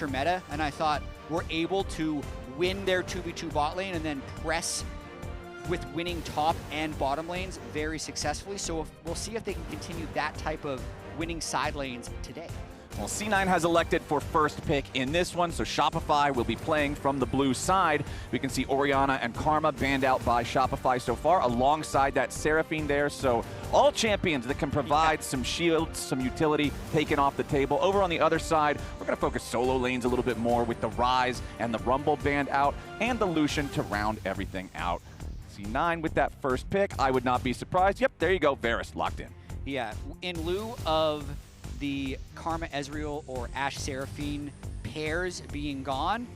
meta, and I thought we're able to win their 2v2 bot lane and then press with winning top and bottom lanes very successfully. So we'll see if they can continue that type of winning side lanes today. Well, C9 has elected for first pick in this one, so Shopify will be playing from the blue side. We can see Orianna and Karma banned out by Shopify so far, alongside that Seraphine there. So all champions that can provide some shields, some utility taken off the table. Over on the other side, we're going to focus solo lanes a little bit more with the Ryze and the Rumble banned out, and the Lucian to round everything out. C9 with that first pick. I would not be surprised. Yep, there you go. Varus locked in. Yeah, in lieu of the Karma Ezreal or Ashe Seraphine pairs being gone,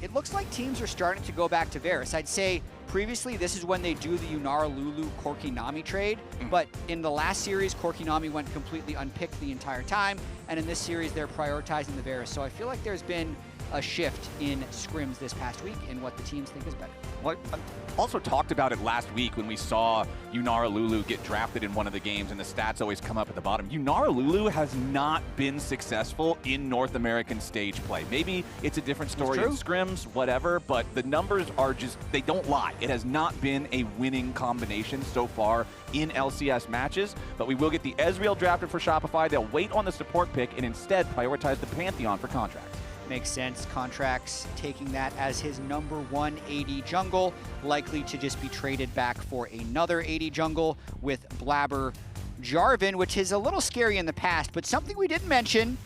it looks like teams are starting to go back to Varus. I'd say previously this is when they do the Gnar Lulu Corki Nami trade, but in the last series, Corki Nami went completely unpicked the entire time, and in this series they're prioritizing the Varus. So I feel like there's been a shift in scrims this past week in what the teams think is better. Well, I also talked about it last week when we saw Gnar Lulu get drafted in one of the games, and the stats always come up at the bottom. Gnar Lulu has not been successful in North American stage play. Maybe it's a different story in scrims, whatever, but the numbers are just, they don't lie. It has not been a winning combination so far in LCS matches, but we will get the Ezreal drafted for Shopify. They'll wait on the support pick and instead prioritize the Pantheon for Contractz. Makes sense. Contractz taking that as his #1 AD jungle, likely to just be traded back for another AD jungle with Blaber Jarvan, which is a little scary in the past, but something we didn't mention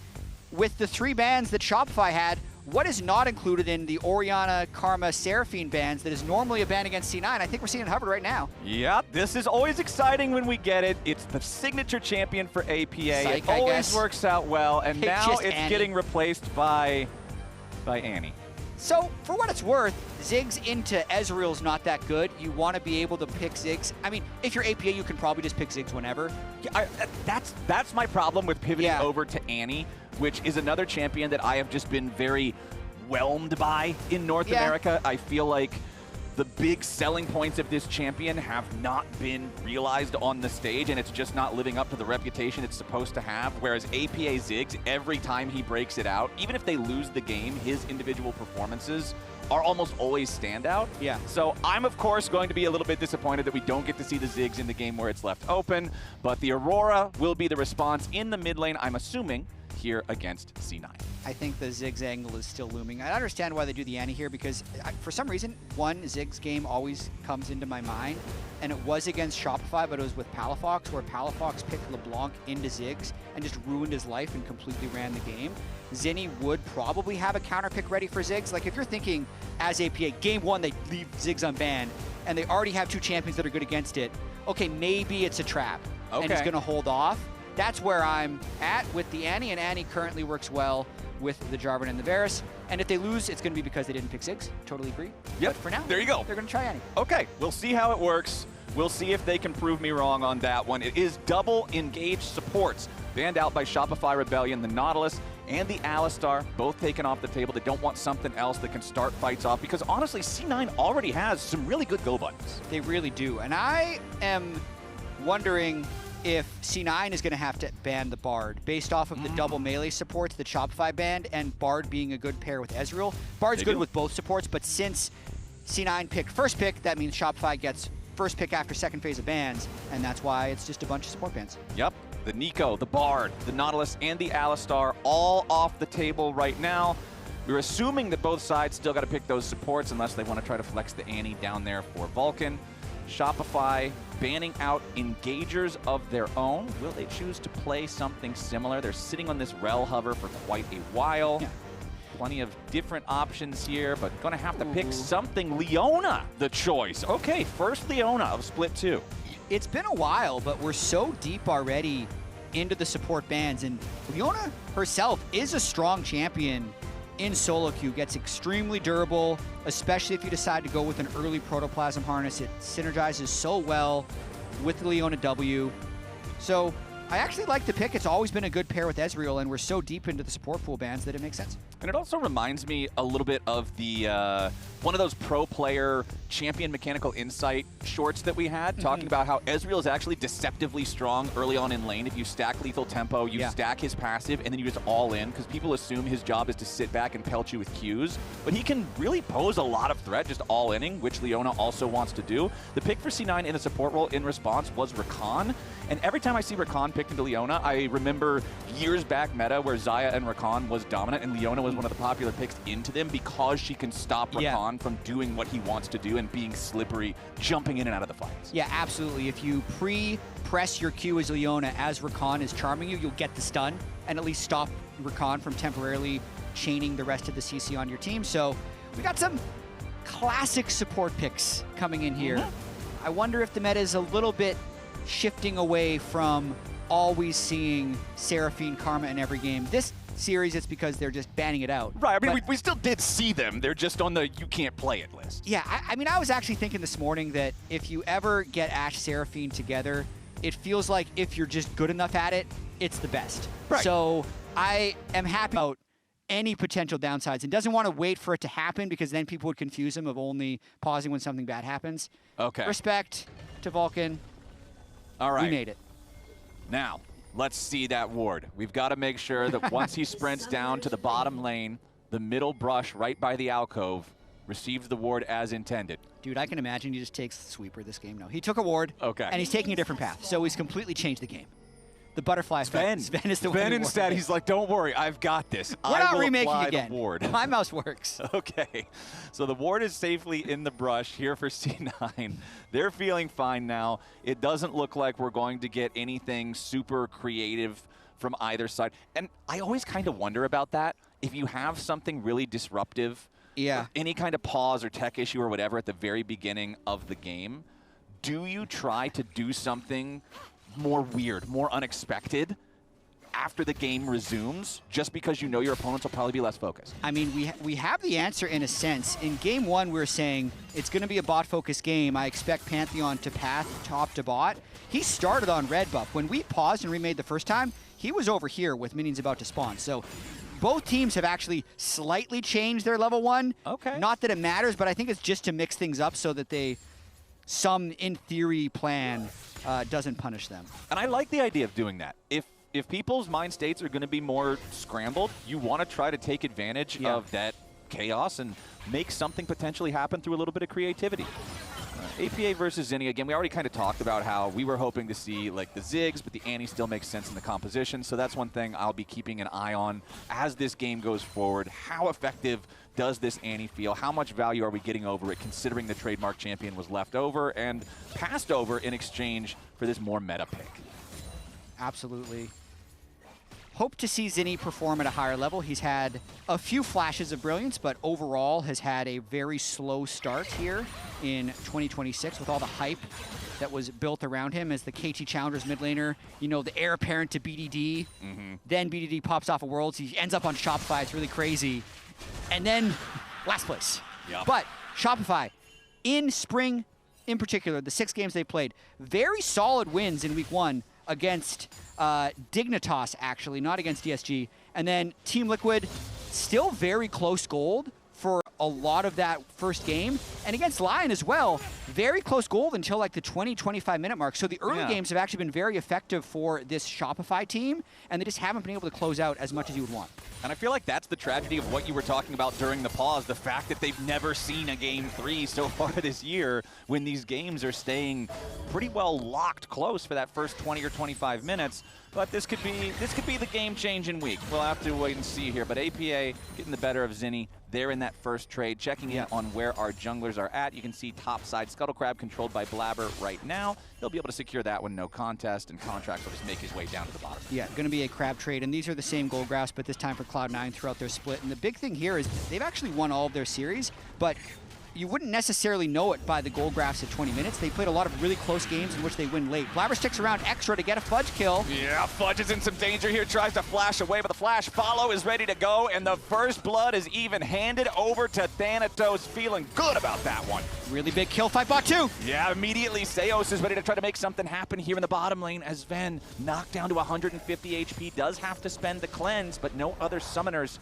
with the 3 bans that Shopify had, what is not included in the Orianna, Karma, Seraphine bans that is normally a ban against C9? I think we're seeing it hovered right now. Yeah, this is always exciting when we get it. It's the signature champion for APA. Psych, it always works out well, and now it's Annie. getting replaced by Annie. So, for what it's worth, Ziggs into Ezreal's not that good. You want to be able to pick Ziggs. I mean, if you're APA, you can probably just pick Ziggs whenever. Yeah, that's my problem with pivoting over to Annie, which is another champion that I have just been very whelmed by in North America. I feel like the big selling points of this champion have not been realized on the stage, and it's just not living up to the reputation it's supposed to have. Whereas APA Ziggs, every time he breaks it out, even if they lose the game, his individual performances are almost always standout. Yeah. So I'm, of course, going to be a little bit disappointed that we don't get to see the Ziggs in the game where it's left open, but the Aurora will be the response in the mid lane, I'm assuming, here against C9. I think the Ziggs angle is still looming. I understand why they do the Annie here, because for some reason, one Ziggs game always comes into my mind, and it was against Shopify, but it was with Palafox, where Palafox picked LeBlanc into Ziggs and just ruined his life and completely ran the game. Zinie would probably have a counter pick ready for Ziggs. Like, if you're thinking, as APA, game 1, they leave Ziggs unbanned, and they already have 2 champions that are good against it, okay, maybe it's a trap, and he's going to hold off. That's where I'm at with the Annie, and Annie currently works well with the Jarvan and the Varus. And if they lose, it's going to be because they didn't pick Ziggs. Totally agree. Yep. But for now, there you go. They're going to try Annie. Okay, we'll see how it works. We'll see if they can prove me wrong on that one. It is double engaged supports banned out by Shopify Rebellion, the Nautilus and the Alistar, both taken off the table. They don't want something else that can start fights off, because honestly, C9 already has some really good go buttons. They really do. And I am wondering if C9 is going to have to ban the Bard based off of the double melee supports that Shopify banned, and Bard being a good pair with Ezreal. Bard's good with both supports, but since C9 picked first pick, that means Shopify gets first pick after second phase of bans, and that's why it's just a bunch of support bans. Yep, the Nico, the Bard, the Nautilus, and the Alistar all off the table right now. We're assuming that both sides still got to pick those supports unless they want to try to flex the Annie down there for Vulcan. Shopify banning out engagers of their own. Will they choose to play something similar? They're sitting on this Rel hover for quite a while. Yeah. Plenty of different options here, but gonna have to pick something. Leona, the choice. Okay, first Leona of split 2. It's been a while, but we're so deep already into the support bans, and Leona herself is a strong champion in solo queue, gets extremely durable, especially if you decide to go with an early Protoplasm Harness. It synergizes so well with the Leona W. So I actually like the pick. It's always been a good pair with Ezreal, and we're so deep into the support pool bans that it makes sense. And it also reminds me a little bit of the one of those pro player champion mechanical insight shorts that we had, talking about how Ezreal is actually deceptively strong early on in lane. If you stack lethal tempo, you stack his passive, and then you just all in, because people assume his job is to sit back and pelt you with Qs. But he can really pose a lot of threat just all-inning, which Leona also wants to do. The pick for C9 in a support role in response was Rakan. And every time I see Rakan picked into Leona, I remember years back meta where Xayah and Rakan was dominant, and Leona was one of the popular picks into them because she can stop Rakan from doing what he wants to do and being slippery, jumping in and out of the fights. Yeah, absolutely. If you pre-press your Q as Leona as Rakan is charming you, you'll get the stun and at least stop Rakan from temporarily chaining the rest of the CC on your team. So we got some classic support picks coming in here. I wonder if the meta is a little bit shifting away from always seeing Seraphine Karma in every game. This series, it's because they're just banning it out. Right, I mean, we still did see them. They're just on the you can't play it list. Yeah, I mean, I was actually thinking this morning that if you ever get Ashe Seraphine together, it feels like if you're just good enough at it, it's the best. Right. So I am happy about any potential downsides and doesn't want to wait for it to happen, because then people would confuse him of only pausing when something bad happens. Okay. Respect to Vulcan. All right. We made it. Now, let's see that ward. We've got to make sure that once he sprints down to the bottom lane, the middle brush right by the alcove receives the ward as intended. Dude, I can imagine he just takes the sweeper this game. No, he took a ward, and he's taking a different path. So he's completely changed the game. The butterfly effect. Zven is the one. Zven instead, he's like, don't worry, I've got this. We're not remaking again. The ward. My mouse works. Okay, so the ward is safely in the brush here for C9. They're feeling fine now. It doesn't look like we're going to get anything super creative from either side. And I always kind of wonder about that. If you have something really disruptive, any kind of pause or tech issue or whatever at the very beginning of the game, do you try to do something more weird, more unexpected after the game resumes, just because you know your opponents will probably be less focused? I mean, we have the answer in a sense. In game one, we were saying it's going to be a bot-focused game. I expect Pantheon to path top to bot. He started on red buff. When we paused and remade the first time, he was over here with minions about to spawn. So both teams have actually slightly changed their level 1. Okay. Not that it matters, but I think it's just to mix things up so that some, in theory, plan doesn't punish them. And I like the idea of doing that. If people's mind states are going to be more scrambled, you want to try to take advantage of that chaos and make something potentially happen through a little bit of creativity. APA versus Zinie, again, we already kind of talked about how we were hoping to see like the Ziggs, but the Annie still makes sense in the composition. So that's one thing I'll be keeping an eye on as this game goes forward. How effective does this Annie feel? How much value are we getting over it, considering the trademark champion was left over and passed over in exchange for this more meta pick? Absolutely. Hope to see Zinie perform at a higher level. He's had a few flashes of brilliance, but overall has had a very slow start here in 2026 with all the hype that was built around him as the KT Challengers mid laner, you know, the heir apparent to BDD. Then BDD pops off of Worlds. He ends up on Shopify. It's really crazy. And then last place. But Shopify, in spring in particular, the 6 games they played, very solid wins in week 1 against Dignitas, actually, not against DSG. And then Team Liquid, still very close gold for a lot of that first game. And against Lion as well, very close gold until like the 20-25 minute mark. So the early games have actually been very effective for this Shopify team, and they just haven't been able to close out as much as you would want. And I feel like that's the tragedy of what you were talking about during the pause, the fact that they've never seen a Game 3 so far this year when these games are staying pretty well locked close for that first 20 or 25 minutes. But this could be the game-changing week. We'll have to wait and see here. But APA getting the better of Zinie. They're in that first trade, checking in on where our junglers are at. You can see top side Scuttle Crab controlled by Blaber right now. He'll be able to secure that one, no contest, and Contractz will just make his way down to the bottom. Yeah, going to be a crab trade, and these are the same gold graphs, but this time for Cloud9 throughout their split. And the big thing here is they've actually won all of their series, but you wouldn't necessarily know it by the gold graphs at 20 minutes. They played a lot of really close games in which they win late. Blaber sticks around extra to get a Fudge kill. Yeah, Fudge is in some danger here, tries to flash away, but the flash follow is ready to go, and the first blood is even handed over to Thanatos, feeling good about that one. Really big kill fight bot too. Yeah, immediately Seos is ready to try to make something happen here in the bottom lane as Zven, knocked down to 150 HP, does have to spend the cleanse, but no other summoners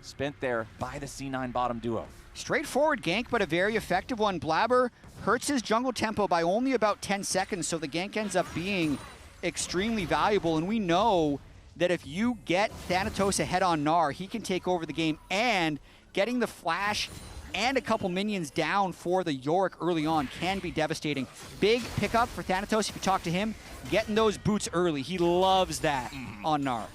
spent there by the C9 bottom duo. Straightforward gank, but a very effective one. Blaber hurts his jungle tempo by only about 10 seconds, so the gank ends up being extremely valuable. And we know that if you get Thanatos ahead on Gnar, he can take over the game, and getting the flash and a couple minions down for the Yorick early on can be devastating. Big pickup for Thanatos if you talk to him, getting those boots early. He loves that on Gnar.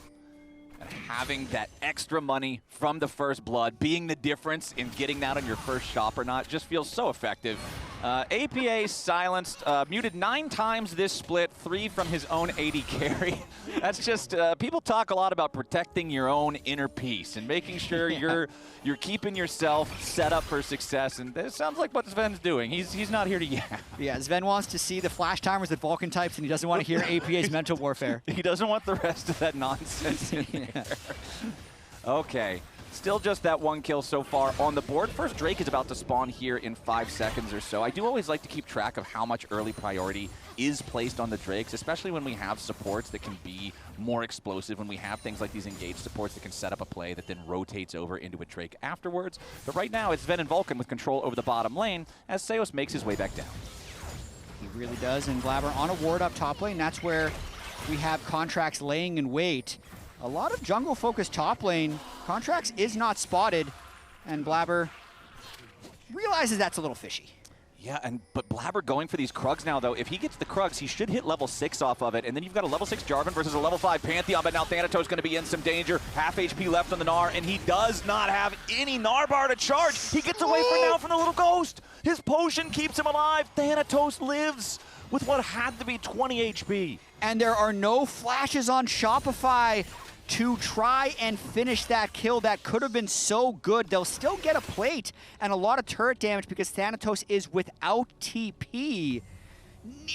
And having that extra money from the first blood, being the difference in getting that on your first shop or not, just feels so effective. APA silenced, muted 9 times this split, 3 from his own AD carry. That's just, people talk a lot about protecting your own inner peace and making sure you're keeping yourself set up for success, and it sounds like what Zven's doing. He's not here to yap. Yeah, Zven wants to see the flash timers that Vulcan types, and he doesn't want to hear APA's mental warfare. He doesn't want the rest of that nonsense in there. Okay. Still just that 1 kill so far on the board. First Drake is about to spawn here in 5 seconds or so. I do always like to keep track of how much early priority is placed on the Drakes, especially when we have supports that can be more explosive, when we have things like these engaged supports that can set up a play that then rotates over into a Drake afterwards. But right now it's Zven and Vulcan with control over the bottom lane as Seos makes his way back down. He really does, and Blaber on a ward up top lane. That's where we have Contractz laying in wait. A lot of jungle-focused top lane. Contractz is not spotted, and Blaber realizes that's a little fishy. Yeah, but Blaber going for these Krugs now, though. If he gets the Krugs, he should hit level 6 off of it, and then you've got a level 6 Jarvan versus a level 5 Pantheon, but now Thanatos going to be in some danger. Half HP left on the Gnar, and he does not have any Gnar bar to charge. He gets away for now from the little ghost. His potion keeps him alive. Thanatos lives with what had to be 20 HP. And there are no flashes on Shopify to try and finish that kill. That could have been so good. They'll still get a plate and a lot of turret damage because Thanatos is without TP.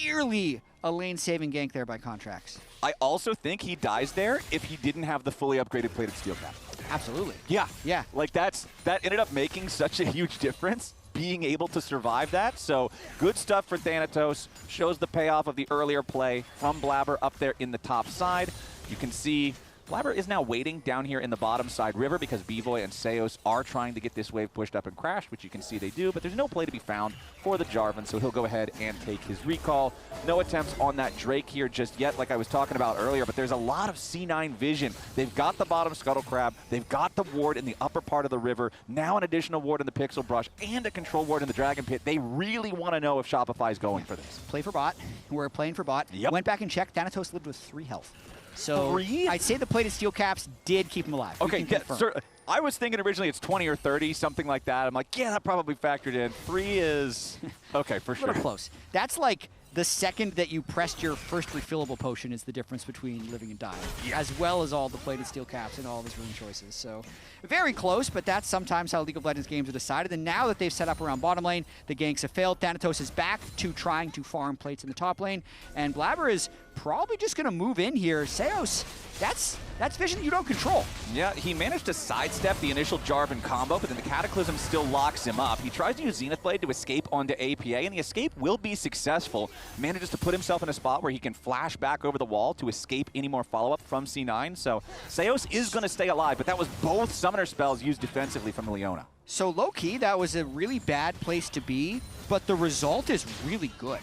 Nearly a lane-saving gank there by Contractz. I also think he dies there if he didn't have the fully upgraded plated steel cap. Absolutely. Yeah. Yeah. Like that ended up making such a huge difference, being able to survive that. So good stuff for Thanatos. Shows the payoff of the earlier play from Blaber up there in the top side. You can see Blaber is now waiting down here in the bottom side river because Bvoy and Seos are trying to get this wave pushed up and crashed, which you can see they do, but there's no play to be found for the Jarvan, so he'll go ahead and take his recall. No attempts on that Drake here just yet, like I was talking about earlier, but there's a lot of C9 vision. They've got the bottom Scuttle Crab, they've got the ward in the upper part of the river, now an additional ward in the Pixel Brush, and a control ward in the Dragon Pit. They really want to know if Shopify's going for this. Play for bot. We're playing for bot. Yep. Went back and checked. Thanatos lived with 3 health. So 3? I'd say the plated steel caps did keep him alive. Okay, yeah, sir, I was thinking originally it's 20 or 30, something like that. I'm like, yeah, that probably factored in. 3 is okay, for sure. A little close. That's like the second that you pressed your first refillable potion is the difference between living and dying, as well as all the plated steel caps and all of his rune choices. So very close, but that's sometimes how League of Legends games are decided. And now that they've set up around bottom lane, the ganks have failed. Thanatos is back to trying to farm plates in the top lane, and Blaber is probably just going to move in here. Seos, that's vision you don't control. Yeah, he managed to sidestep the initial Jarvan combo, but then the Cataclysm still locks him up. He tries to use Zenith Blade to escape onto APA, and the escape will be successful. Manages to put himself in a spot where he can flash back over the wall to escape any more follow-up from C9. So Seos is going to stay alive, but that was both summoner spells used defensively from the Leona. So low-key, that was a really bad place to be, but the result is really good.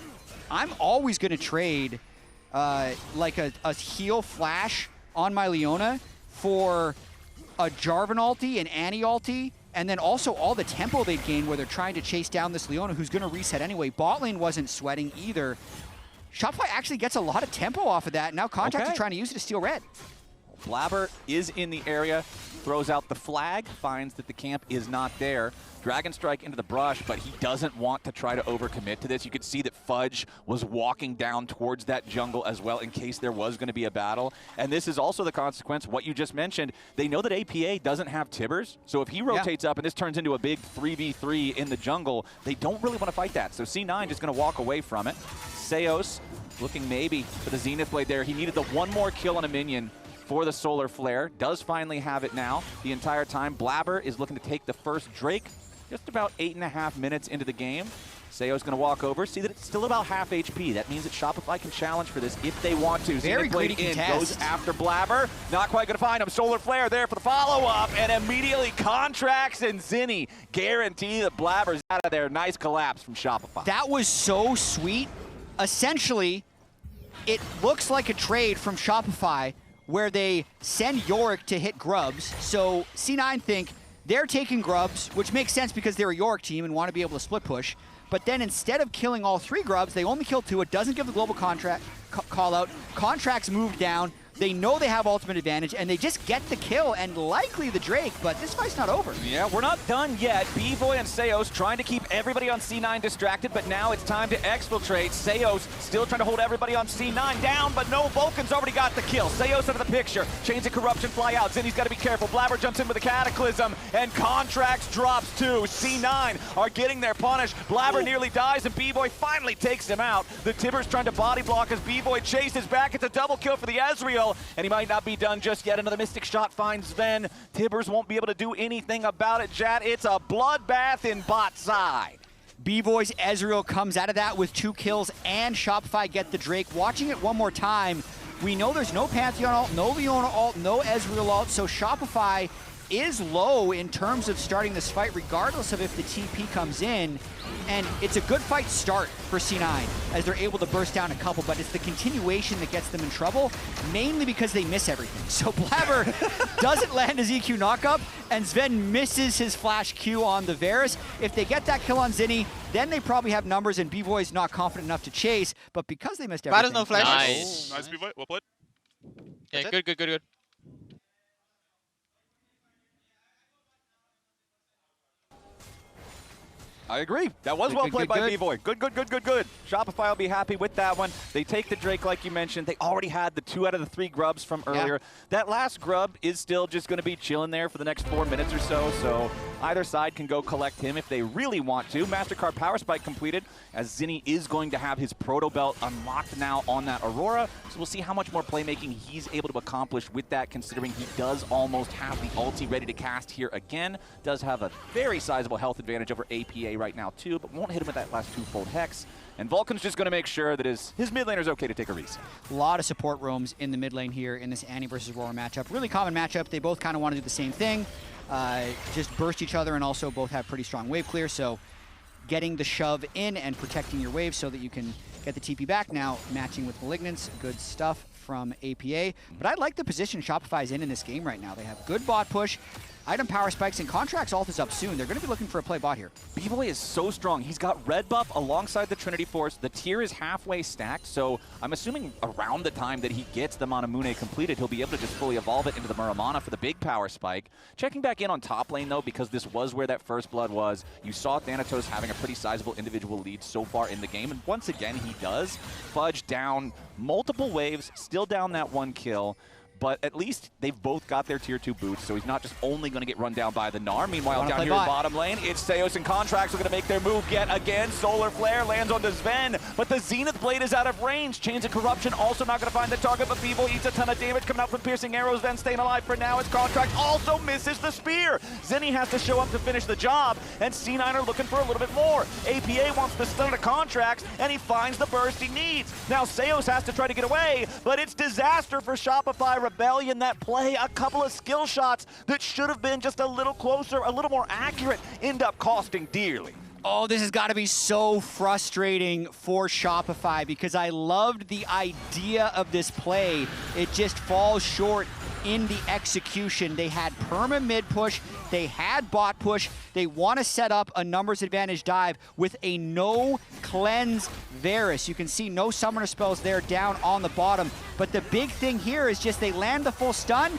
I'm always going to trade like a heal flash on my Leona for a Jarvan ulti, an Annie ulti, and then also all the tempo they've gained where they're trying to chase down this Leona who's going to reset anyway. Bot lane wasn't sweating either. Shopify actually gets a lot of tempo off of that. Now Contractz is trying to use it to steal red. Blaber is in the area, throws out the flag, finds that the camp is not there. Dragon Strike into the brush, but he doesn't want to try to overcommit to this. You could see that Fudge was walking down towards that jungle as well in case there was going to be a battle. And this is also the consequence of what you just mentioned. They know that APA doesn't have Tibbers, so if he rotates up and this turns into a big 3v3 in the jungle, they don't really want to fight that. So C9 just going to walk away from it. Seos looking maybe for the Zenith Blade there. He needed the one more kill on a minion for the Solar Flare. Does finally have it now. The entire time, Blaber is looking to take the first Drake. just about 8.5 minutes into the game. Seo's going to walk over, see that it's still about half HP. That means that Shopify can challenge for this if they want to. Very greedy contest. Goes after Blaber. Not quite going to find him. Solar Flare there for the follow-up, and immediately Contractz and Zinie guarantee that Blaber's out of there. Nice collapse from Shopify. That was so sweet. Essentially, it looks like a trade from Shopify where they send Yorick to hit Grubs. So C9 think they're taking Grubs, which makes sense because they're a Yorick team and want to be able to split push. But then instead of killing all 3 Grubs, they only kill 2. It doesn't give the global contract call out. Contractz moved down. They know they have ultimate advantage, and they just get the kill and likely the Drake, but this fight's not over. Yeah, we're not done yet. Bvoy and Seos trying to keep everybody on C9 distracted, but now it's time to exfiltrate. Seos still trying to hold everybody on C9 down, but no, Vulcan's already got the kill. Seos out of the picture. Chains of Corruption fly out. Zinie's got to be careful. Blaber jumps in with a Cataclysm, and Contractz drops too. C9 are getting their punish. Blaber nearly dies, and Bvoy finally takes him out. The Tibbers trying to body block as Bvoy chases back. It's a double kill for the Ezreal. And he might not be done just yet. Another Mystic Shot finds Zven. Tibbers won't be able to do anything about it, Jatt. It's a bloodbath in bot side. Bvoy's Ezreal comes out of that with 2 kills, and Shopify get the Drake. Watching it one more time, we know there's no Pantheon ult, no Leona ult, no Ezreal ult, so Shopify is low in terms of starting this fight, regardless of if the TP comes in. And it's a good fight start for C9 as they're able to burst down a couple, but it's the continuation that gets them in trouble, mainly because they miss everything. So Blaber doesn't land his EQ knockup, and Zven misses his flash Q on the Varus. If they get that kill on Zinie, then they probably have numbers, and Bvoy's not confident enough to chase, but because they missed everything. No flash. Nice. Nice Bvoy, well played. Yeah, good. I agree. That was well played by Bvoy. Good. Shopify will be happy with that one. They take the Drake like you mentioned. They already had the 2 out of the 3 Grubs from earlier. Yeah. That last Grub is still just going to be chilling there for the next 4 minutes or so. So either side can go collect him if they really want to. MasterCard Power Spike completed, as Zinie is going to have his Proto Belt unlocked now on that Aurora. So we'll see how much more playmaking he's able to accomplish with that, considering he does almost have the ulti ready to cast here again. Does have a very sizable health advantage over APA right now too, but won't hit him with that last 2-fold Hex. And Vulcan's just going to make sure that his mid laner's okay to take a reset. A lot of support roams in the mid lane here in this Annie versus Aurora matchup. Really common matchup. They both kind of want to do the same thing. Just burst each other, and also both have pretty strong wave clear, so getting the shove in and protecting your wave so that you can get the TP back. Now matching with Malignance, good stuff from APA. But I like the position Shopify's in this game right now. They have good bot push, item power spikes, and Contractz ult is up soon. They're going to be looking for a play bot here. Bvoy is so strong. He's got red buff alongside the Trinity Force. The tier is halfway stacked, so I'm assuming around the time that he gets the Manamune completed, he'll be able to just fully evolve it into the Muramana for the big power spike. Checking back in on top lane, though, because this was where that first blood was. You saw Thanatos having a pretty sizable individual lead so far in the game, and once again, he does. Fudge down multiple waves, still down that 1 kill. But at least they've both got their tier 2 boots, so he's not just only going to get run down by the Gnar. Meanwhile, down here in bottom lane, it's Seos and Contractz are going to make their move yet again. Solar Flare lands onto Zven, but the Zenith Blade is out of range. Chains of Corruption also not going to find the target, but Bvoy eats a ton of damage coming out from piercing arrows. Zven staying alive for now as Contractz also misses the spear. Zinie has to show up to finish the job, and C9 are looking for a little bit more. APA wants to stun the Contractz, and he finds the burst he needs. Now Seos has to try to get away, but it's disaster for Shopify. Rebellion that play, a couple of skill shots that should have been just a little closer, a little more accurate, end up costing dearly. Oh, this has got to be so frustrating for Shopify because I loved the idea of this play. It just falls short in the execution. They had perma mid push, they had bot push, they want to set up a numbers advantage dive with a no cleanse Varus. You can see no summoner spells there down on the bottom, but the big thing here is just they land the full stun,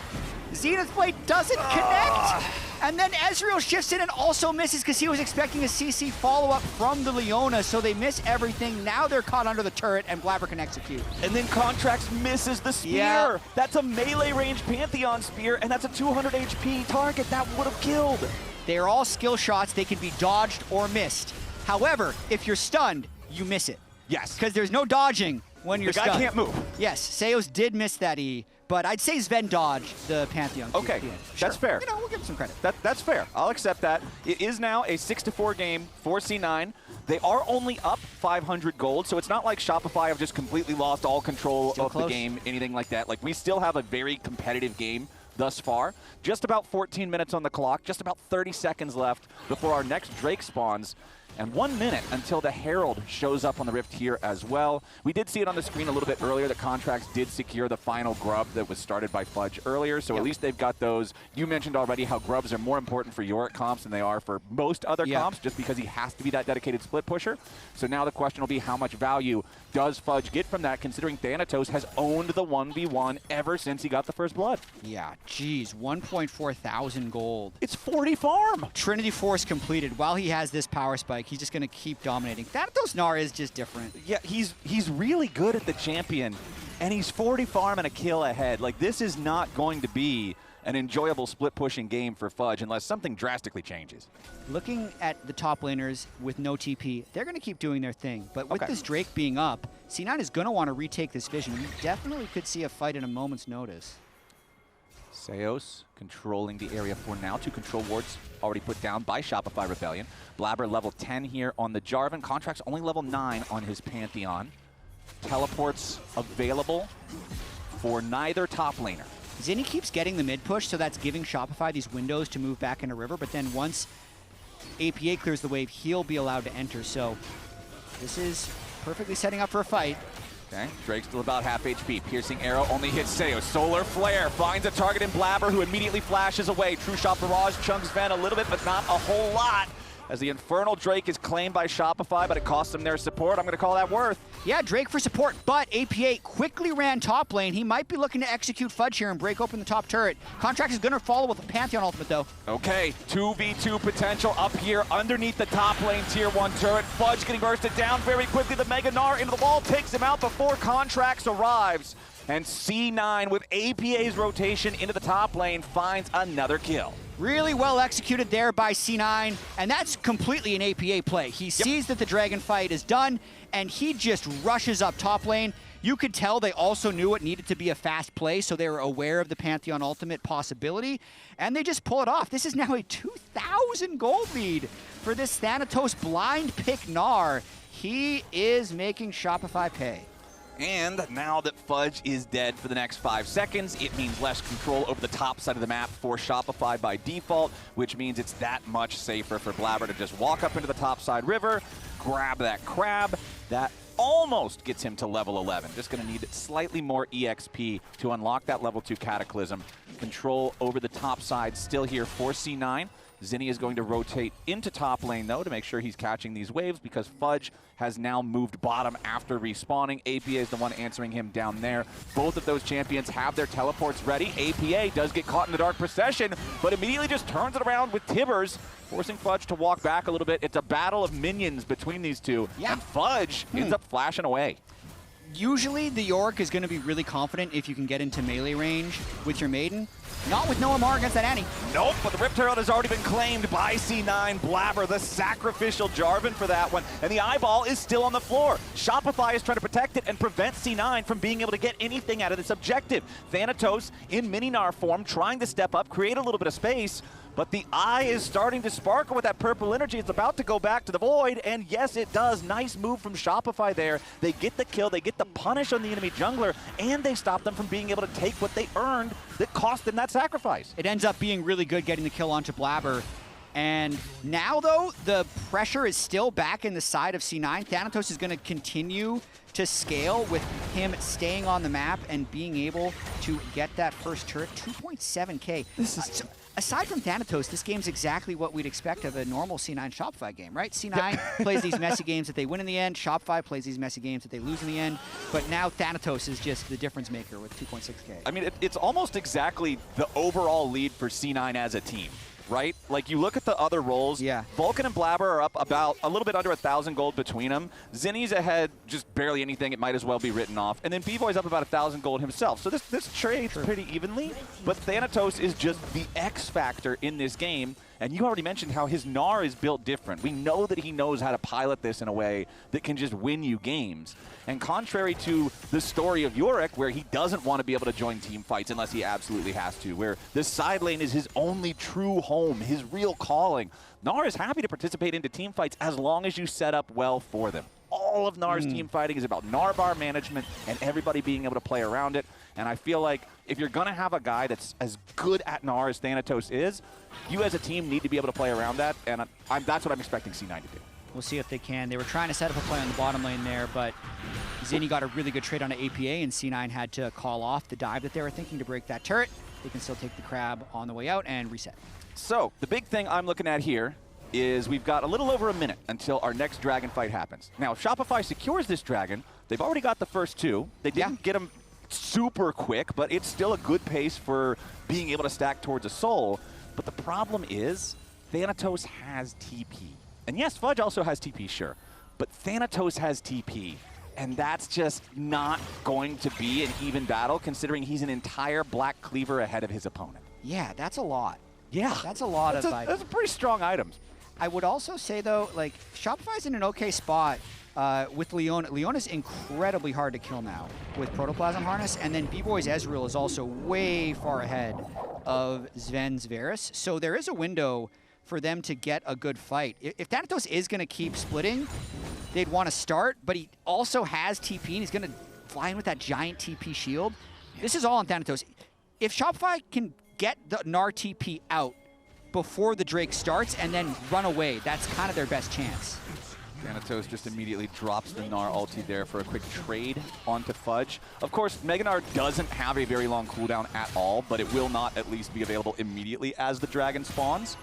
Zenith Blade doesn't connect, and then Ezreal shifts in and also misses because he was expecting a CC follow-up from the Leona, so they miss everything. Now they're caught under the turret, and Blaber can execute. And then Contractz misses the spear. Yeah. That's a melee range Pantheon spear, and that's a 200 HP target. That would have killed. They are all skill shots. They can be dodged or missed. However, if you're stunned, you miss it. Yes. Because there's no dodging when you're stunned. The guy can't move. Yes, Seos did miss that E, but I'd say Zven dodged the Pantheon. Okay, Sure. that's fair. You know, we'll give him some credit. That's fair. I'll accept that. It is now a 6-4 game for C9. They are only up 500 gold, so it's not like Shopify have just completely lost all control of the game, anything like that. Like, we still have a very competitive game thus far. Just about 14 minutes on the clock, just about 30 seconds left before our next Drake spawns. And 1 minute until the Herald shows up on the Rift here as well. We did see it on the screen a little bit earlier. The Contractz did secure the final grub that was started by Fudge earlier, so at least they've got those. You mentioned already how grubs are more important for Yorick comps than they are for most other comps, just because he has to be that dedicated split pusher. So now the question will be, how much value does Fudge get from that, considering Thanatos has owned the 1v1 ever since he got the first blood? Yeah, geez, 1.4 thousand gold. It's 40 farm. Trinity Force completed. While he has this power spike, he's just going to keep dominating. Thanatos Gnar is just different. Yeah, he's really good at the champion, and he's 40 farm and a kill ahead. Like, this is not going to be an enjoyable split-pushing game for Fudge unless something drastically changes. Looking at the top laners with no TP, they're going to keep doing their thing. But with this Drake being up, C9 is going to want to retake this vision. We definitely could see a fight at a moment's notice. Seos controlling the area for now. 2 control wards already put down by Shopify Rebellion. Blaber level 10 here on the Jarvan. Contractz only level 9 on his Pantheon. Teleports available for neither top laner. Zinie keeps getting the mid push, so that's giving Shopify these windows to move back into river, but then once APA clears the wave, he'll be allowed to enter. So this is perfectly setting up for a fight. Okay, Drake's still about half HP. Piercing arrow only hits Seos. Solar Flare finds a target in Blaber, who immediately flashes away. True Shot Barrage chunks Zven a little bit, but not a whole lot, as the Infernal Drake is claimed by Shopify, but it costs them their support. I'm going to call that worth. Yeah, Drake for support, but APA quickly ran top lane. He might be looking to execute Fudge here and break open the top turret. Contractz is going to follow with a Pantheon ultimate, though. Okay, 2v2 potential up here underneath the top lane tier 1 turret. Fudge getting bursted down very quickly. The Mega Gnar into the wall takes him out before Contractz arrives. And C9 with APA's rotation into the top lane finds another kill. Really well executed there by C9, and that's completely an APA play. He sees that the dragon fight is done, and he just rushes up top lane. You could tell they also knew it needed to be a fast play, so they were aware of the Pantheon ultimate possibility, and they just pull it off. This is now a 2,000 gold lead for this Thanatos blind pick Gnar. He is making Shopify pay. And now that Fudge is dead for the next 5 seconds, it means less control over the top side of the map for Shopify by default, which means it's that much safer for Blaber to just walk up into the top side river, grab that crab. That almost gets him to level 11. Just going to need slightly more EXP to unlock that level 2 Cataclysm. Control over the top side still here for C9. Zinie is going to rotate into top lane, though, to make sure he's catching these waves, because Fudge has now moved bottom after respawning. APA is the one answering him down there. Both of those champions have their teleports ready. APA does get caught in the Dark Procession, but immediately just turns it around with Tibbers, forcing Fudge to walk back a little bit. It's a battle of minions between these two, and Fudge ends up flashing away. Usually the Yorick is going to be really confident if you can get into melee range with your Maiden. Not with no MR against that Annie. Nope, but the Rift Herald has already been claimed by C9. Blaber, the sacrificial Jarvan for that one. And the eyeball is still on the floor. Shopify is trying to protect it and prevent C9 from being able to get anything out of this objective. Thanatos in mini Gnar form, trying to step up, create a little bit of space. But the eye is starting to sparkle with that purple energy. It's about to go back to the Void, and yes, it does. Nice move from Shopify there. They get the kill, they get the punish on the enemy jungler, and they stop them from being able to take what they earned that cost them that sacrifice. It ends up being really good getting the kill onto Blaber. And now, though, the pressure is still back in the side of C9. Thanatos is going to continue to scale with him staying on the map and being able to get that first turret. 2.7K. This is... aside from Thanatos, this game's exactly what we'd expect of a normal C9 Shopify game, right? C9 plays these messy games that they win in the end. Shopify plays these messy games that they lose in the end. But now Thanatos is just the difference maker with 2.6K. I mean, it's almost exactly the overall lead for C9 as a team, right? Like, you look at the other roles. Yeah. Vulcan and Blaber are up about a little bit under 1,000 gold between them. Zinie's ahead just barely anything. It might as well be written off. And then Bvoy's up about 1,000 gold himself. So this trades pretty evenly. But Thanatos is just the X factor in this game. And you already mentioned how his Gnar is built different. We know that he knows how to pilot this in a way that can just win you games. And contrary to the story of Yorick, where he doesn't want to be able to join team fights unless he absolutely has to, where this side lane is his only true home, his real calling, Gnar is happy to participate into team fights as long as you set up well for them. All of Gnar's team fighting is about Gnar bar management and everybody being able to play around it. And I feel like if you're going to have a guy that's as good at Gnar as Thanatos is, you as a team need to be able to play around that. And that's what I'm expecting C9 to do. We'll see if they can. They were trying to set up a play on the bottom lane there, but Zinie got a really good trade on an APA, and C9 had to call off the dive that they were thinking to break that turret. They can still take the crab on the way out and reset. So the big thing I'm looking at here is we've got a little over a minute until our next dragon fight happens. Now, if Shopify secures this dragon, they've already got the first two. They didn't get them super quick, but it's still a good pace for being able to stack towards a soul. But the problem is Thanatos has TP. And yes, Fudge also has TP, sure. But Thanatos has TP. And that's just not going to be an even battle, considering he's an entire Black Cleaver ahead of his opponent. Yeah, that's a lot. Yeah. That's a lot of fight. That's a pretty strong items. I would also say, though, like, Shopify's in an okay spot with Leona. Leona's incredibly hard to kill now with Protoplasm Harness, and then Bvoy's Ezreal is also way far ahead of Zven's Varus. So there is a window for them to get a good fight. If Thanatos is going to keep splitting, they'd want to start, but he also has TP, and he's going to fly in with that giant TP shield. This is all on Thanatos. If Shopify can get the Gnar TP out before the Drake starts and then run away, that's kind of their best chance. Thanatos just immediately drops the Gnar ulti there for a quick trade onto Fudge. Of course, Mega Gnar doesn't have a very long cooldown at all, but it will not at least be available immediately as the dragon spawns.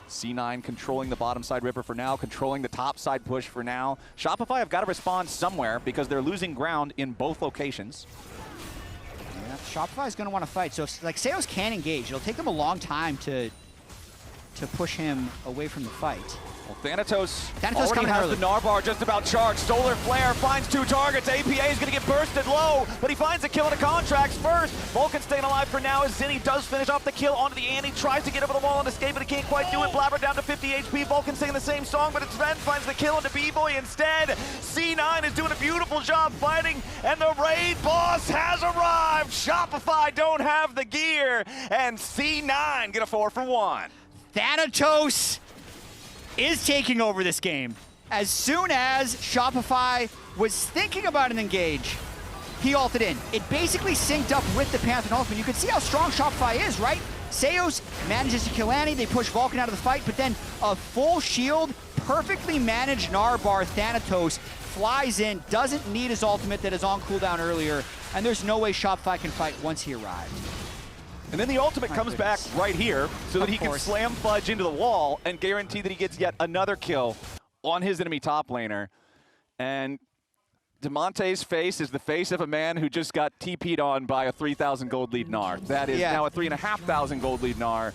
C9 controlling the bottom side river for now, controlling the top side push for now. Shopify have got to respond somewhere because they're losing ground in both locations. Yeah, Shopify's going to want to fight. So if, like, Seos can engage. It'll take them a long time to push him away from the fight. Well, Thanatos already has early. the Gnar bar just about charged. Solar Flare finds two targets. APA is going to get bursted low, but he finds a kill on the Contractz first. Vulcan staying alive for now as Zinie does finish off the kill onto the Annie. Tries to get over the wall and escape, but he can't quite do it. Blaber down to 50 HP. Vulcan singing the same song, but it's Zven finds the kill onto Bvoy instead. C9 is doing a beautiful job fighting, and the raid boss has arrived. Shopify don't have the gear, and C9 get a 4-for-1. Thanatos is taking over this game. As soon as Shopify was thinking about an engage, he ulted in. It basically synced up with the Pantheon ultimate. You can see how strong Shopify is, right? Seos manages to kill Annie. They push Vulcan out of the fight, but then a full shield, perfectly managed Gnar bar Thanatos flies in, doesn't need his ultimate that is on cooldown earlier, and there's no way Shopify can fight once he arrived. And then the ultimate comes back right here so that he can slam Fudge into the wall and guarantee that he gets yet another kill on his enemy top laner. And DeMonte's face is the face of a man who just got TP'd on by a 3,000 gold lead Gnar. That is now a 3,500 gold lead Gnar.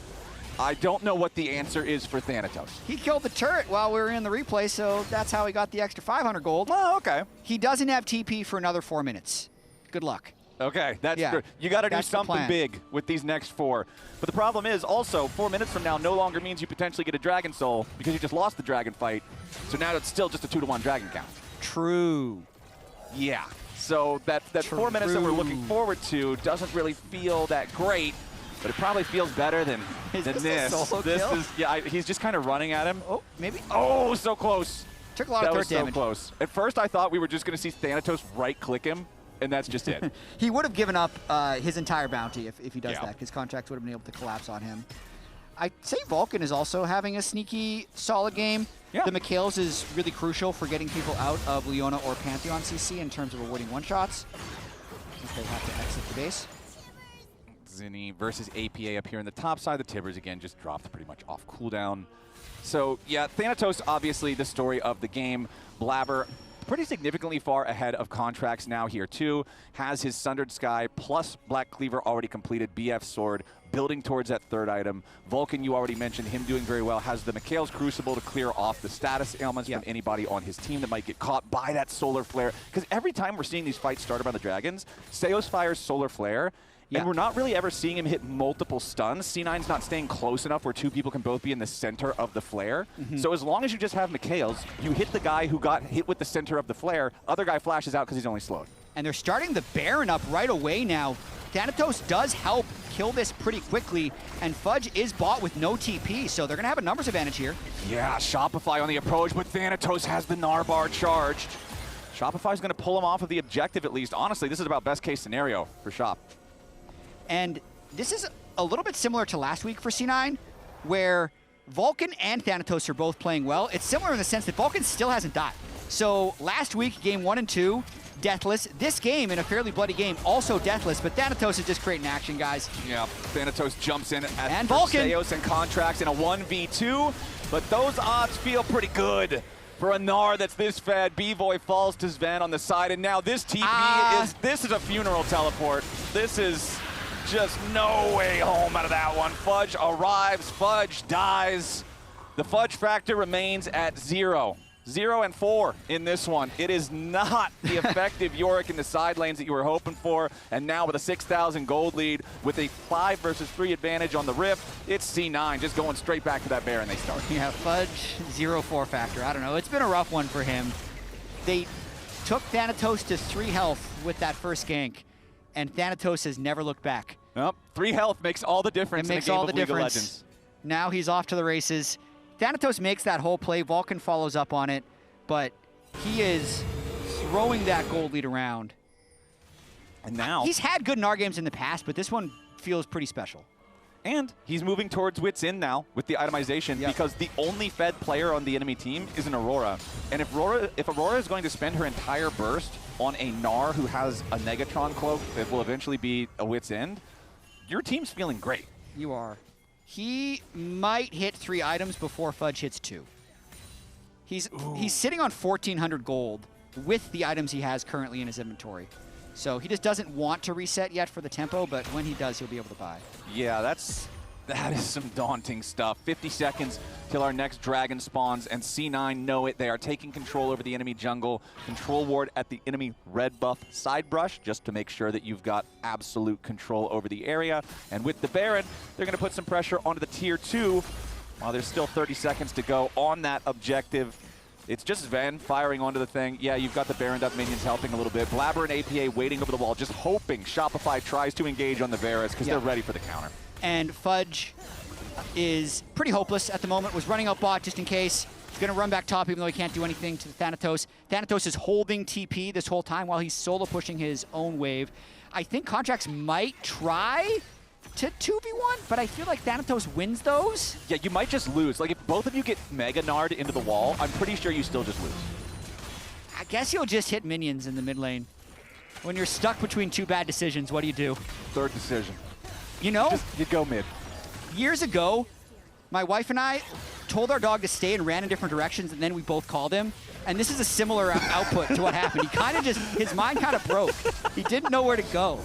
I don't know what the answer is for Thanatos. He killed the turret while we were in the replay, so that's how he got the extra 500 gold. Oh, okay. He doesn't have TP for another 4 minutes. Good luck. Okay, that's good. You got to do something big with these next 4. But the problem is also 4 minutes from now no longer means you potentially get a Dragon Soul because you just lost the Dragon fight. So now it's still just a 2-to-1 Dragon count. True. Yeah. So that 4 minutes that we're looking forward to doesn't really feel that great, but it probably feels better than this. Solo kill? He's just kind of running at him. Oh, maybe. Oh, so close. Took a lot of turret damage. That was so close. At first I thought we were just going to see Thanatos right-click him, and that's just it. He would have given up his entire bounty if he does that, because Contractz would have been able to collapse on him. I'd say Vulcan is also having a sneaky, solid game. Yeah. The Mikhails is really crucial for getting people out of Leona or Pantheon CC in terms of avoiding one-shots, since they have to exit the base. Zinie versus APA up here in the top side. The Tibbers, again, just dropped pretty much off cooldown. So, yeah, Thanatos, obviously the story of the game. Blaber, pretty significantly far ahead of Contractz now here too. Has his Sundered Sky plus Black Cleaver already completed, BF Sword, building towards that third item. Vulcan, you already mentioned him doing very well, has the Mikhails Crucible to clear off the status ailments from anybody on his team that might get caught by that Solar Flare. Because every time we're seeing these fights start around the Dragons, Seos fires Solar Flare, Yeah. And we're not really ever seeing him hit multiple stuns. C9's not staying close enough where two people can both be in the center of the flare. So as long as you just have Mikhails, you hit the guy who got hit with the center of the flare, other guy flashes out because he's only slowed. And they're starting the Baron up right away now. Thanatos does help kill this pretty quickly, and Fudge is bought with no TP, so they're going to have a numbers advantage here. Yeah, Shopify on the approach, but Thanatos has the Gnar bar charged. Shopify's going to pull him off of the objective at least. Honestly, this is about best case scenario for Shop. And this is a little bit similar to last week for C9, where Vulcan and Thanatos are both playing well. It's similar in the sense that Vulcan still hasn't died. So last week, game 1 and 2, deathless. This game, in a fairly bloody game, also deathless, but Thanatos is just creating action, guys. Yeah, Thanatos jumps in and Vulcan. Seos and Contractz in a 1v2, but those odds feel pretty good for a Gnar that's this fed. Bvoy falls to Zven on the side, and now this TP this is a funeral teleport. This is just no way home out of that one. Fudge arrives, Fudge dies. The Fudge factor remains at 0. 0 and 4 in this one. It is not the effective Yorick in the side lanes that you were hoping for. And now with a 6,000 gold lead, with a 5 versus 3 advantage on the Rift, it's C9 just going straight back to that Baron they start. Yeah, Fudge, 0-4 factor. I don't know. It's been a rough one for him. They took Thanatos to 3 health with that first gank, and Thanatos has never looked back. Nope. 3 health makes all the difference in a game of League of Legends. Now he's off to the races. Thanatos makes that whole play. Vulcan follows up on it, but he is throwing that gold lead around. And now he's had good Gnar games in the past, but this one feels pretty special. And he's moving towards Wits In now with the itemization because the only fed player on the enemy team is an Aurora. And if Aurora is going to spend her entire burst on a Gnar who has a Negatron cloak that will eventually be a Wits End, your team's feeling great. You are. He might hit 3 items before Fudge hits 2. He's sitting on 1,400 gold with the items he has currently in his inventory. So he just doesn't want to reset yet for the tempo, but when he does, he'll be able to buy. Yeah, that is some daunting stuff. 50 seconds till our next dragon spawns, and C9 know it. They are taking control over the enemy jungle. Control ward at the enemy red buff side brush, just to make sure that you've got absolute control over the area. And with the Baron, they're going to put some pressure onto the tier 2 while there's still 30 seconds to go on that objective. It's just Zven firing onto the thing. Yeah, you've got the Baron up minions helping a little bit. Blaber and APA waiting over the wall, just hoping Shopify tries to engage on the Varus because they're ready for the counter. And Fudge is pretty hopeless at the moment, was running out bot just in case. He's going to run back top even though he can't do anything to Thanatos. Thanatos is holding TP this whole time while he's solo pushing his own wave. I think Contractz might try to 2v1, but I feel like Thanatos wins those. Yeah, you might just lose. Like, if both of you get Mega Gnar'd into the wall, I'm pretty sure you still just lose. I guess you'll just hit minions in the mid lane. When you're stuck between 2 bad decisions, what do you do? Third decision. You know, you go mid. Years ago, my wife and I told our dog to stay and ran in different directions, and then we both called him. And this is a similar output to what happened. He kind of his mind kind of broke. He didn't know where to go.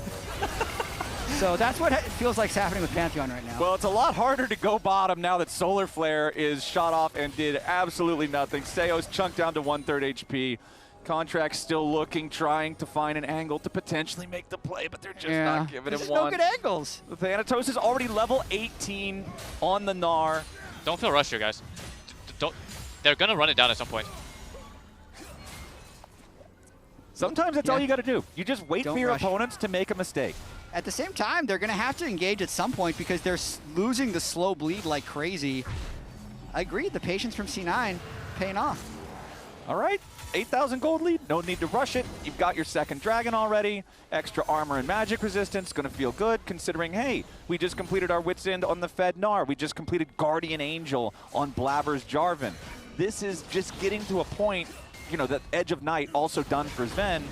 So that's what it feels like is happening with Pantheon right now. Well, it's a lot harder to go bottom now that Solar Flare is shot off and did absolutely nothing. Seos chunked down to 1/3 HP. Contractz still looking, trying to find an angle to potentially make the play, but they're just not giving him one. No good angles. Thanatos is already level 18 on the Gnar. Don't feel rushed here, guys. They're gonna run it down at some point. Sometimes that's all you got to do. You just wait for your opponents to make a mistake. At the same time, they're going to have to engage at some point because they're losing the slow bleed like crazy. I agree. The patience from C9 paying off. All right. 8,000 gold lead. No need to rush it. You've got your second dragon already. Extra armor and magic resistance. Going to feel good considering, hey, we just completed our Wits End on the Fed Gnar. We just completed Guardian Angel on Blaber's Jarvan. This is just getting to a point, you know, that Edge of Night also done for Zven.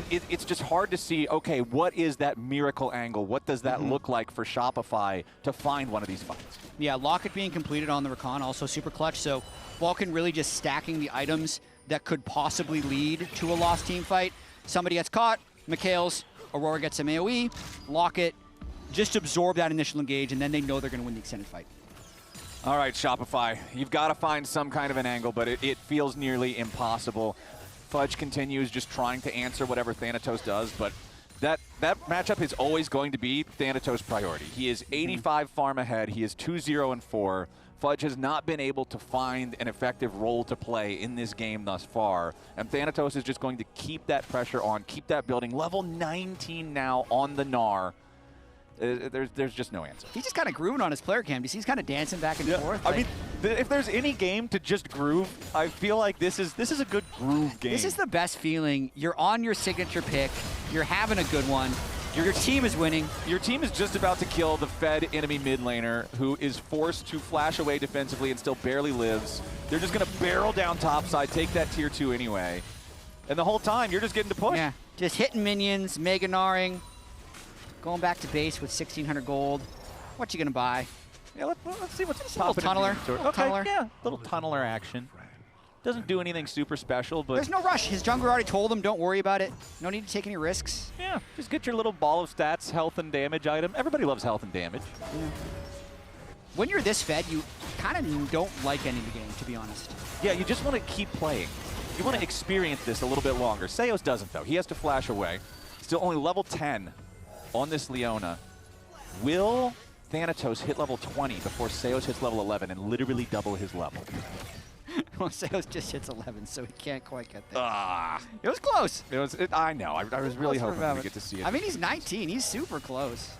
It's just hard to see, okay, what is that miracle angle? What does that look like for Shopify to find one of these fights? Yeah, Locket being completed on the Rakan, also super clutch. So Vulcan really just stacking the items that could possibly lead to a lost team fight. Somebody gets caught, Mikhails, Aurora gets some AoE, Locket, just absorb that initial engage, and then they know they're going to win the extended fight. All right, Shopify, you've got to find some kind of an angle, but it feels nearly impossible. Fudge continues just trying to answer whatever Thanatos does, but that matchup is always going to be Thanatos' priority. He is 85 farm ahead. He is 2-0-4. Fudge has not been able to find an effective role to play in this game thus far. And Thanatos is just going to keep that pressure on, keep that building. Level 19 now on the Gnar. There's just no answer. He's just kind of grooving on his player cam. You see he's kind of dancing back and forth. I mean, if there's any game to just groove, I feel like this is a good groove game. This is the best feeling. You're on your signature pick. You're having a good one. Your team is winning. Your team is just about to kill the fed enemy mid laner who is forced to flash away defensively and still barely lives. They're just going to barrel down topside, take that tier 2 anyway. And the whole time, you're just getting to push. Yeah, just hitting minions, mega Gnaring, going back to base with 1,600 gold. What you going to buy? Yeah, let's see what's a little tunneler. Tunneler. Yeah, little tunneler action. Doesn't do anything super special, but... There's no rush. His jungler already told him, don't worry about it. No need to take any risks. Yeah, just get your little ball of stats, health and damage item. Everybody loves health and damage. Yeah. When you're this fed, you kind of don't like ending the game, to be honest. Yeah, you just want to keep playing. You want to experience this a little bit longer. Seos doesn't, though. He has to flash away. Still only level 10 on this Leona. Will Thanatos hit level 20 before Seos hits level 11 and literally double his level? Well, Seos just hits 11, so he can't quite get there. Ah, it was close. I know. I was really hoping we get to see it. I mean, he's 19. He's super close.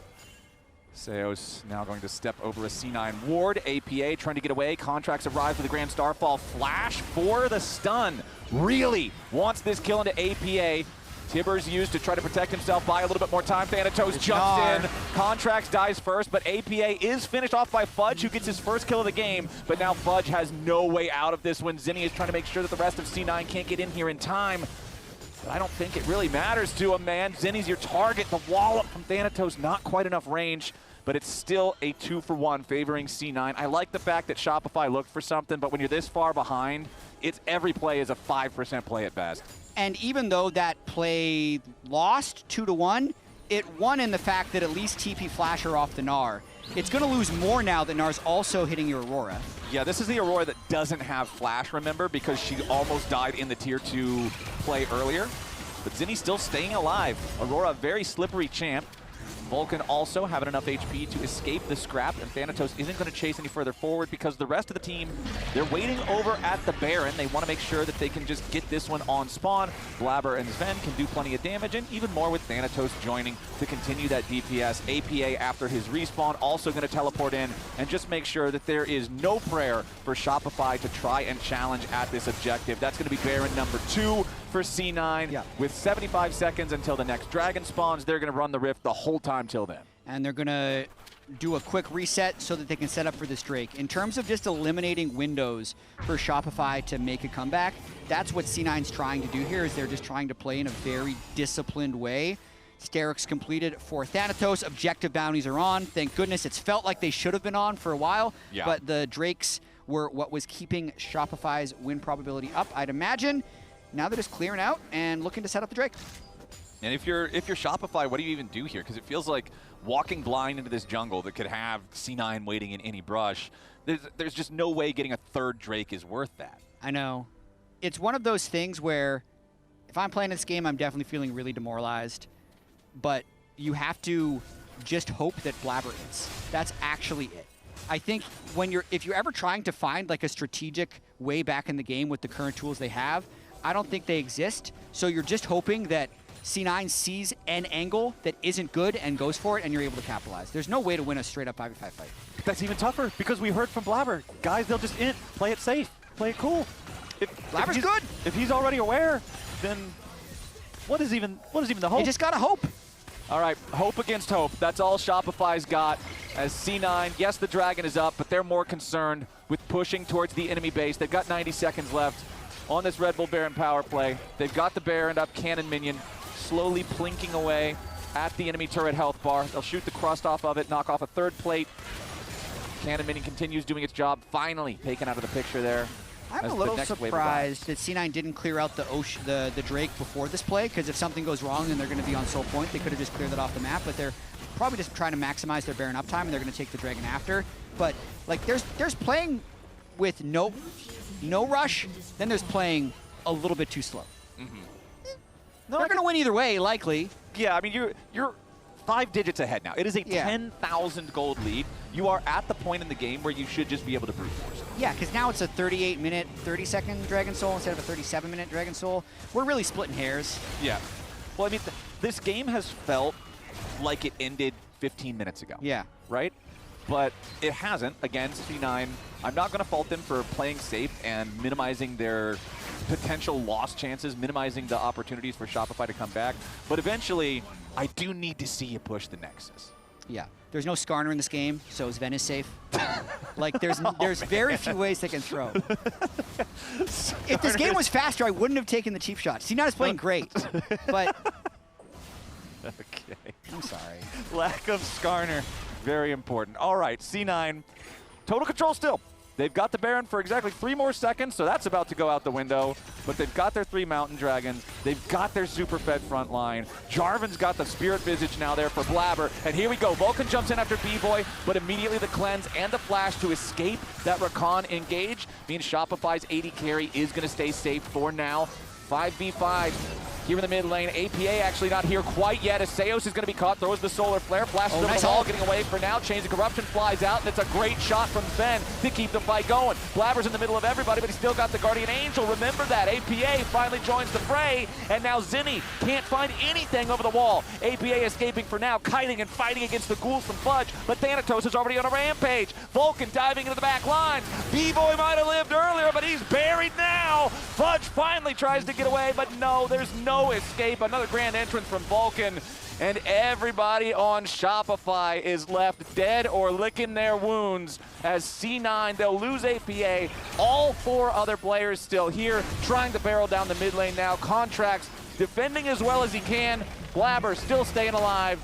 Seos now going to step over a C9 ward. APA trying to get away. Contractz arrives with a Grand Starfall flash for the stun. Really wants this kill into APA. Tibbers used to try to protect himself by a little bit more time. Thanatos jumps in. Contractz dies first, but APA is finished off by Fudge, who gets his first kill of the game. But now Fudge has no way out of this one. Zinie is trying to make sure that the rest of C9 can't get in here in time. But I don't think it really matters to him, man. Zinie's your target. The wallop from Thanatos, not quite enough range, but it's still a 2-for-1 favoring C9. I like the fact that Shopify looked for something, but when you're this far behind, every play is a 5% play at best. And even though that play lost 2-1, it won in the fact that at least TP Flasher off the Gnar. It's going to lose more now that Gnar's also hitting your Aurora. Yeah, this is the Aurora that doesn't have Flash, remember, because she almost died in the Tier 2 play earlier. But Zinie's still staying alive. Aurora, a very slippery champ. Vulcan also having enough HP to escape the scrap, and Thanatos isn't going to chase any further forward because the rest of the team, they're waiting over at the Baron. They want to make sure that they can just get this one on spawn. Blaber and Zven can do plenty of damage, and even more with Thanatos joining to continue that DPS. APA, after his respawn, also going to teleport in and just make sure that there is no prayer for Shopify to try and challenge at this objective. That's going to be Baron number 2 for C9. Yeah. With 75 seconds until the next dragon spawns, they're going to run the Rift the whole time till then. And they're going to do a quick reset so that they can set up for this Drake. In terms of just eliminating windows for Shopify to make a comeback, that's what C9's trying to do here, is they're just trying to play in a very disciplined way. Steric's completed for Thanatos. Objective bounties are on. Thank goodness. It's felt like they should have been on for a while, but the Drakes were what was keeping Shopify's win probability up, I'd imagine. Now they're just clearing out and looking to set up the Drake. And if you're Shopify, what do you even do here? Because it feels like walking blind into this jungle that could have C9 waiting in any brush. There's just no way getting a third Drake is worth that. I know. It's one of those things where if I'm playing this game, I'm definitely feeling really demoralized. But you have to just hope that Blaber hits. That's actually it. I think if you're ever trying to find like a strategic way back in the game with the current tools they have, I don't think they exist. So you're just hoping that C9 sees an angle that isn't good and goes for it, and you're able to capitalize. There's no way to win a straight-up 5v5 fight. That's even tougher, because we heard from Blaber. Guys, they'll just int, play it safe, play it cool. Blaber's good. If he's already aware, then what is even the hope? You just gotta hope. All right, hope against hope. That's all Shopify's got. As C9, yes, the dragon is up, but they're more concerned with pushing towards the enemy base. They've got 90 seconds left on this Red Bull Baron power play. They've got the Baron up, cannon minion, slowly plinking away at the enemy turret health bar. They'll shoot the crust off of it, knock off a third plate. Cannon minion continues doing its job, finally taken out of the picture there. I'm a little surprised that C9 didn't clear out the Drake before this play, because if something goes wrong and they're going to be on soul point, they could have just cleared that off the map, but they're probably just trying to maximize their Baron uptime, and they're going to take the Dragon after. But like there's playing with no rush, then there's playing a little bit too slow. Mm-hmm. They're going to win either way, likely, Yeah, I mean, you're 5 digits ahead now. It is a 10,000 gold lead. You are at the point in the game where you should just be able to brute force. Yeah, because now it's a 38-minute, 30-second Dragon Soul instead of a 37-minute Dragon Soul. We're really splitting hairs. Yeah. Well, I mean, this game has felt like it ended 15 minutes ago. Yeah. Right? But it hasn't. Again, C9, I'm not going to fault them for playing safe and minimizing their potential loss chances, minimizing the opportunities for Shopify to come back. But eventually, I do need to see you push the Nexus. Yeah. There's no Skarner in this game, so Zven is safe. Like, there's very few ways they can throw. If this game was faster, I wouldn't have taken the cheap shot. C9 is playing great, but... Okay. I'm sorry. Lack of Skarner, very important. All right, C9, total control still. They've got the Baron for exactly 3 more seconds, so that's about to go out the window. But they've got their 3 Mountain Dragons. They've got their super fed front line. Jarvan's got the Spirit Visage now there for Blaber. And here we go. Vulcan jumps in after Bvoy, but immediately the cleanse and the flash to escape that Rakan engage means Shopify's AD carry is going to stay safe for now. 5v5 here in the mid lane. APA actually not here quite yet. Aseos is going to be caught, throws the Solar Flare, flashes over the wall, getting away for now. Chains of Corruption flies out, and it's a great shot from Zven to keep the fight going. Blaber's in the middle of everybody, but he's still got the Guardian Angel. Remember that. APA finally joins the fray, and now Zinie can't find anything over the wall. APA escaping for now, kiting and fighting against the ghouls from Fudge, but Thanatos is already on a rampage. Vulcan diving into the back line. Bvoy might have lived earlier, but he's buried now. Fudge finally tries to get away, but no, there's no escape. Another grand entrance from Vulcan, and everybody on Shopify is left dead or licking their wounds as C9, they'll lose APA. All 4 other players still here, trying to barrel down the mid lane now. Contractz defending as well as he can. Blaber still staying alive,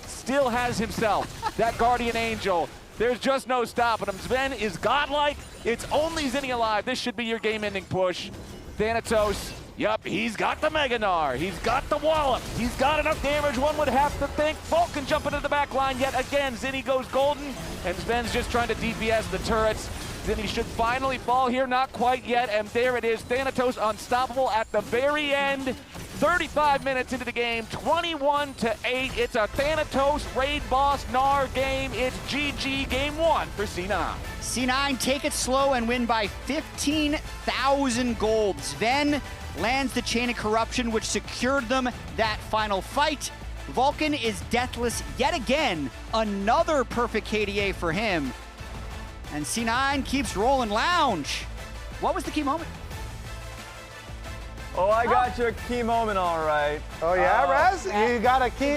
still has himself that Guardian Angel. There's just no stopping him. Zven is godlike. It's only Zinie alive. This should be your game-ending push. Thanatos, yep, he's got the Mega Gnar. He's got the wallop. He's got enough damage, one would have to think. Vulcan jumping into the back line yet again. Zinie goes golden, and Zven's just trying to DPS the turrets. Zinie should finally fall here, not quite yet, and there it is. Thanatos unstoppable at the very end. 35 minutes into the game, 21-8. It's a Thanatos raid boss Gnar game. It's GG game 1 for C9. C9 take it slow and win by 15,000 gold. Zven lands the Chain of Corruption, which secured them that final fight. Vulcan is deathless yet again. Another perfect KDA for him. And C9 keeps rolling. Lounge, what was the key moment? Oh, I got your key moment all right. Oh yeah, Raz? You got a key?